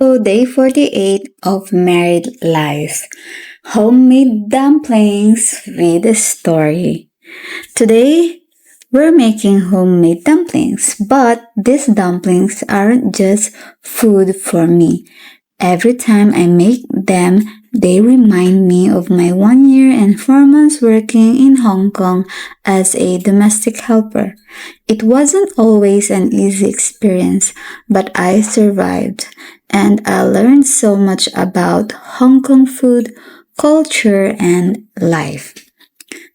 So, day 48 of married life. Homemade dumplings with a story. Today, we're making homemade dumplings, but these dumplings aren't just food for me. Every time I make them, they remind me of my 1 year and 4 months working in Hong Kong as a domestic helper. It wasn't always an easy experience, but I survived and I learned so much about Hong Kong food, culture, and life.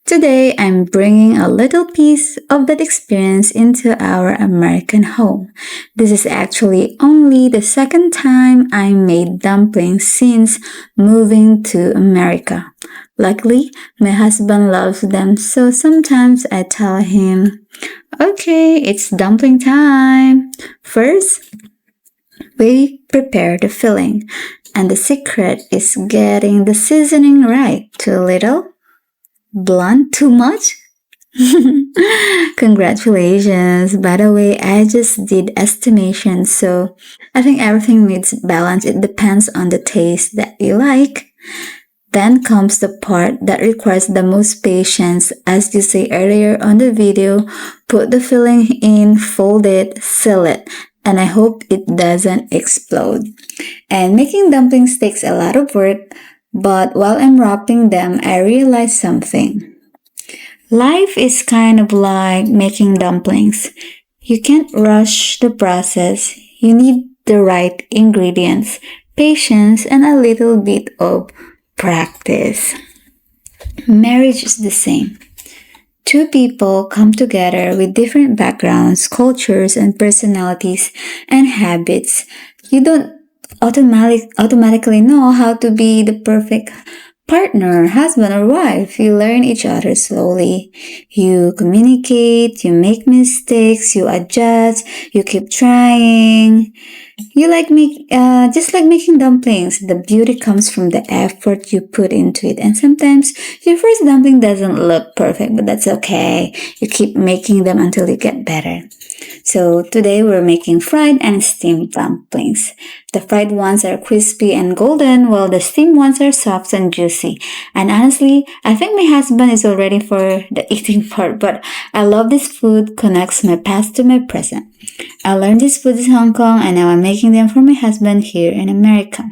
Today, I'm bringing a little piece of that experience into our American home. This is actually only the second time I made dumplings since moving to America. Luckily, my husband loves them, so sometimes I tell him, okay, it's dumpling time. First, we prepare the filling, and the secret is getting the seasoning right. Too little? Blunt? Too much? Congratulations. By the way, I just did estimation, so I think everything needs balance. It depends on the taste that you like. Then comes the part that requires the most patience. As you see earlier on the video, put the filling in, fold it, seal it, and I hope it doesn't explode. And making dumplings takes a lot of work, but while I'm wrapping them, I realized something. Life is kind of like making dumplings. You can't rush the process. You need the right ingredients, patience, and a little bit of practice. Marriage is the same. Two people come together with different backgrounds, cultures, and personalities and habits. You don't automatically know how to be the perfect partner, husband, or wife. You learn each other slowly. You communicate, you make mistakes, you adjust, you keep trying. Just like making dumplings. The beauty comes from the effort you put into it. And sometimes your first dumpling doesn't look perfect, but that's okay. You keep making them until you get better. So today we're making fried and steamed dumplings. The fried ones are crispy and golden, while the steamed ones are soft and juicy. And honestly, I think my husband is all ready for the eating part, but I love this food, connects my past to my present. I learned these foods in Hong Kong and now I'm making them for my husband here in America.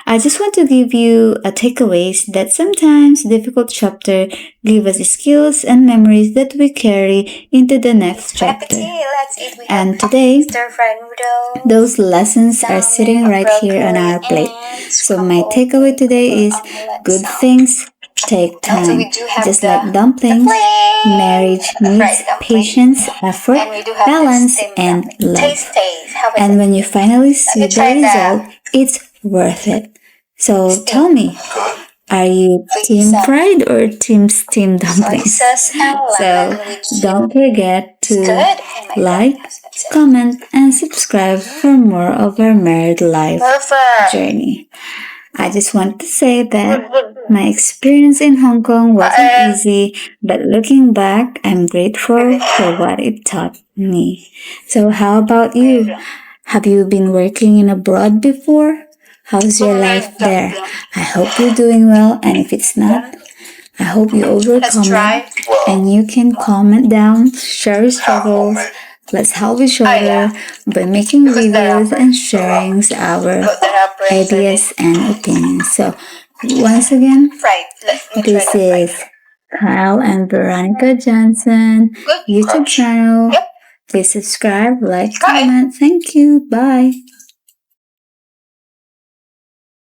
I just want to give you a takeaways that sometimes difficult chapter give us skills and memories that we carry into the next chapter. And today, those lessons are sitting right here on our plate. So my takeaway today is good things take time. Just like dumplings, marriage needs patience, effort, balance, and love. And when you finally see the result, it's worth it. So tell me, are you team fried or team steamed dumplings? So don't forget to like, comment, and subscribe for more of our married life journey. I just want to say that my experience in Hong Kong wasn't easy, but looking back, I'm grateful for what it taught me. So how about you? Have you been working in abroad before? How's your life there? I hope you're doing well, and if it's not, I hope you overcome it. And you can comment down, share your struggles. Let's help each other by making videos and sharing our ideas and opinions. So, once again, this is Kyle and Veronica Johnson YouTube channel. Please subscribe, like, comment. Thank you. Bye.